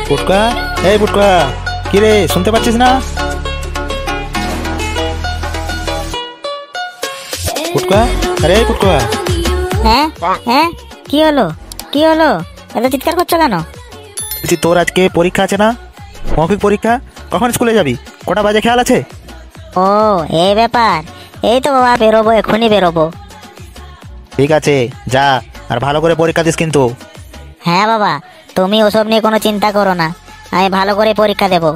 পুটকা, এই পুটকা, কি রে শুনতে পাচ্ছিস না? পুটকা, আরে পুটকা। হ্যাঁ হ্যাঁ, কি হলো কি হলো, এত চিৎকার করছো কেন? বলছি তোর আজকে পরীক্ষা আছে না, মৌখিক পরীক্ষা। কখন স্কুলে যাবি, কটা বাজে খেয়াল আছে? ও এই ব্যাপার, এই তো বাবা বেরোবো, এক্ষুনি বেরোবো। ঠিক আছে যা, আর ভালো করে পরীক্ষা দিস কিন্তু। হ্যাঁ বাবা, তুমি ওসব নিয়ে কোনো চিন্তা করো না, আমি ভালো করে পরীক্ষা দেবো।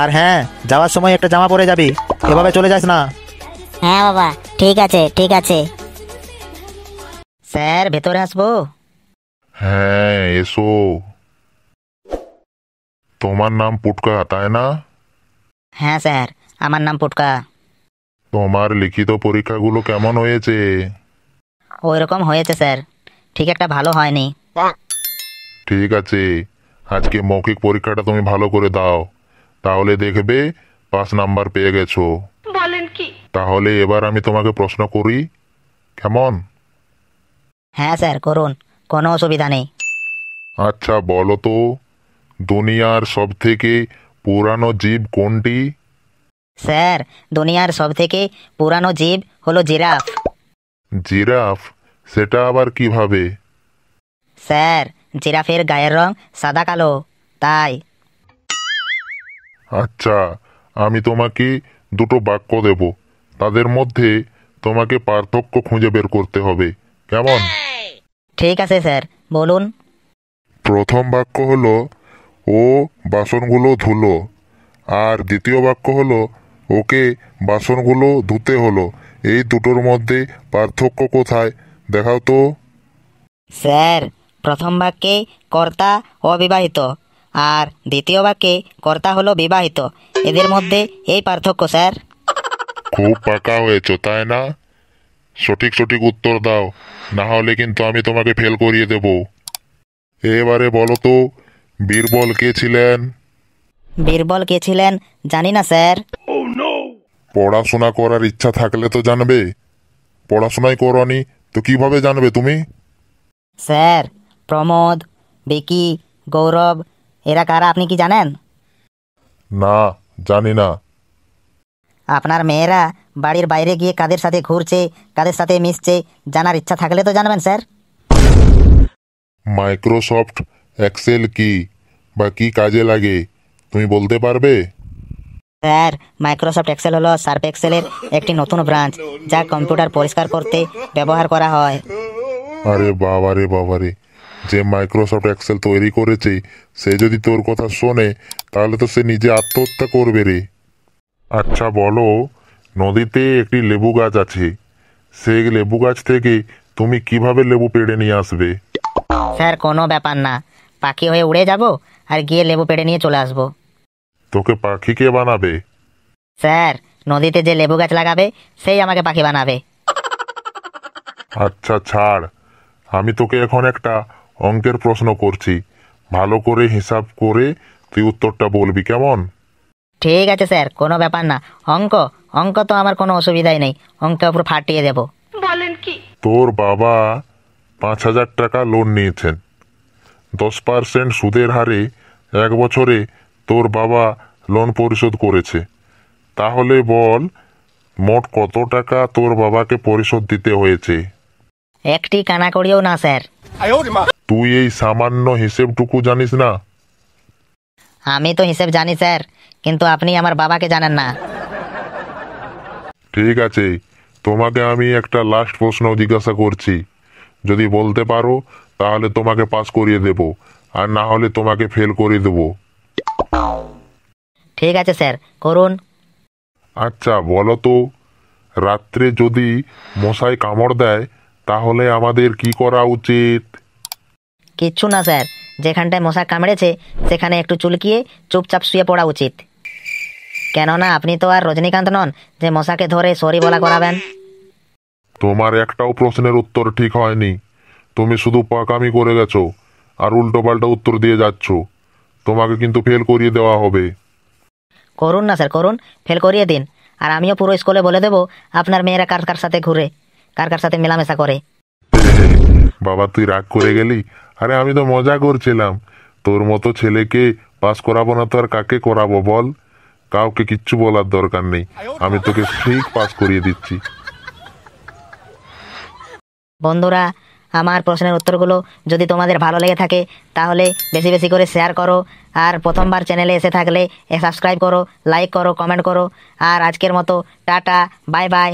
আর হ্যাঁ, যাওয়ার সময় একটা জামা পরে যাবি, এভাবে চলে যাস না। হ্যাঁ বাবা, ঠিক আছে ঠিক আছে। স্যার ভেতরে আসবো? হ্যাঁ এসো। তোমার নাম পুটকা তাই না? হ্যাঁ স্যার, আমার নাম পুটকা। তোমার লিখিত পরীক্ষাগুলো কেমন হয়েছে? ওই রকম হয়েছে স্যার, ঠিক একটা ভালো হয়নি। ঠিক আছে, আজকে মৌখিক পরীক্ষাটা তুমি ভালো করে দাও, তাহলে দেখবে 5 নাম্বার পেয়ে গেছো। বলেন কি? তাহলে এবার আমি তোমাকে প্রশ্ন করি, কেমন? হ্যাঁ স্যার করুন, কোনো অসুবিধা নেই। আচ্ছা বলো তো, দুনিয়ার সব থেকে পুরানো জীব কোনটি? স্যার দুনিয়ার সব থেকে পুরানো জীব হলো জিরাফ। জিরাফ? সেটা আবার কিভাবে? স্যার জিরাফের গায়ের রং সাদা কালো, তাই। আচ্ছা, আমি তোমাকে দুটো বাক্য দেব, তাদের মধ্যে তোমাকে পার্থক্য খুঁজে বের করতে হবে, কেমন? ঠিক আছে স্যার, বলুন। প্রথম বাক্য হলো ও বাসনগুলো ধুলো, আর দ্বিতীয় বাক্য হলো ওকে বাসনগুলো ধুতে হলো। এই দুটোর মধ্যে পার্থক্য কোথায় দেখাও তো। স্যার প্রথম বাক্যে কর্তা অবিবাহিত, আর দ্বিতীয় বাক্যে কর্তা হলো বিবাহিত, এদের মধ্যে এই পার্থক্য স্যার। খুব পাকা হয়েছো তাই না? সঠিক সঠিক উত্তর দাও, না হলে কিন্তু আমি তোমাকে ফেল করিয়ে দেব। এবারে বলো তো, বীরবল কে ছিলেন? বীরবল কে ছিলেন জানি না স্যার। পড়াশোনা করার ইচ্ছা থাকলে তো জানবে, পড়াশোনাই করনি তো কিভাবে জানবে তুমি? স্যার প্রমোদ, বিকি, গৌরব এরা কারা আপনি কি জানেন? না, জানি না। আপনার মেয়েরা বাড়ির বাইরে গিয়ে কাদের সাথে ঘুরছে, কাদের সাথে মিশছে, জানার ইচ্ছা থাকলে তো জানবেন স্যার। মাইক্রোসফট এক্সেল কি বা কি কাজে লাগে তুমি বলতে পারবে? স্যার মাইক্রোসফট এক্সেল হলো সার্ফ এক্সেলের একটি নতুন ব্রাঞ্চ, যা কম্পিউটার পরিষ্কার করতে ব্যবহার করা হয়। আরে বাবারে বাবারে, যে মাইক্রোসফট এক্সেল তৈরি করেছে সে যদি তোর কথা শোনে তাহলে তো সে নিজে আত্মহত্যা করবে রে। আচ্ছা বলো, নদীতে একটি লেবু গাছ আছে, সেই লেবু গাছ থেকে তুমি কিভাবে লেবু পেড়ে নিয়ে আসবে? স্যার কোনো ব্যাপার না, পাখি হয়ে উড়ে যাব আর গিয়ে লেবু পেড়ে নিয়ে চলে আসবো। তোকে পাখি কে বানাবে? স্যার নদীতে যে লেবু গাছ লাগাবে সেই আমাকে পাখি বানাবে। আচ্ছা ছাড়, আমি তোকে এখন একটা অঙ্কের প্রশ্ন করছি, ভালো করে হিসাব করে তুই উত্তরটা বলবি, কেমন? ঠিক আছে স্যার, কোনো ব্যাপার না। অঙ্ক অঙ্ক তো আমার কোনো অসুবিধাই নেই, অঙ্কের উপর ফাটিয়ে দেব। বলেন কি? তোর বাবা 5,000 টাকা লোন নিয়েছেন, 10% সুদের হারে 1 বছরে তোর বাবা লোন পরিশোধ করেছে। তাহলে বল, মোট কত টাকা তোর বাবাকে পরিশোধ দিতে হয়েছে? একটি কানা করিও না স্যার। তুই এই সামান্য হিসেবটুকু জানিস না? আমি তো হিসেব জানি স্যার, কিন্তু আপনি আমার বাবাকে জানেন না। ঠিক আছে, তোমাকে আমি একটা লাস্ট প্রশ্ন জিজ্ঞাসা করছি, যদি বলতে পারো তাহলে তোমাকে পাস করিয়ে দেব, আর না হলে তোমাকে ফেল করিয়ে দেব। ঠিক আছে স্যার, করুন। আচ্ছা বলো তো, রাত্রে যদি মশায় কামড় দেয় তাহলে আমাদের কি করা উচিত? কিচ্ছু না স্যার, যেখানটায় মশা কামড়েছে সেখানে একটু চুলকিয়ে চুপচাপ শুয়ে পড়া উচিত। কেননা আপনি তো আর রজনীকান্ত নন যে মশাকে ধরে সরি বলা করাবেন। তোমার একটাও প্রশ্নের উত্তর ঠিক হয়নি, তুমি শুধু পাকামি করে গেছো আর উল্টো পাল্টা উত্তর দিয়ে যাচ্ছ। তোমাকে কিন্তু ফেল করিয়ে দেওয়া হবে। করুন না স্যার, করুন, ফেল করিয়ে দিন, আর আমিও পুরো স্কুলে বলে দেবো আপনার মেয়েরা কার কার সাথে ঘুরে, কার কার সাথে মেলামেশা করে। বাবা তুই রাগ করে গেলি? আরে আমি তো মজা করছিলাম, তোর মতো ছেলেকে পাস করাবো না তো আর কাকে করাবো বল? কাউকে কিচ্ছু বলার দরকার নেই, আমি তোকে ঠিক পাস করিয়ে দিচ্ছি। বন্ধুরা, আমার প্রশ্নের উত্তরগুলো যদি তোমাদের ভালো লেগে থাকে তাহলে বেশি বেশি করে শেয়ার করো। আর প্রথমবার চ্যানেলে এসে থাকলে সাবস্ক্রাইব করো, লাইক করো, কমেন্ট করো। আর আজকের মতো টাটা, বাই বাই।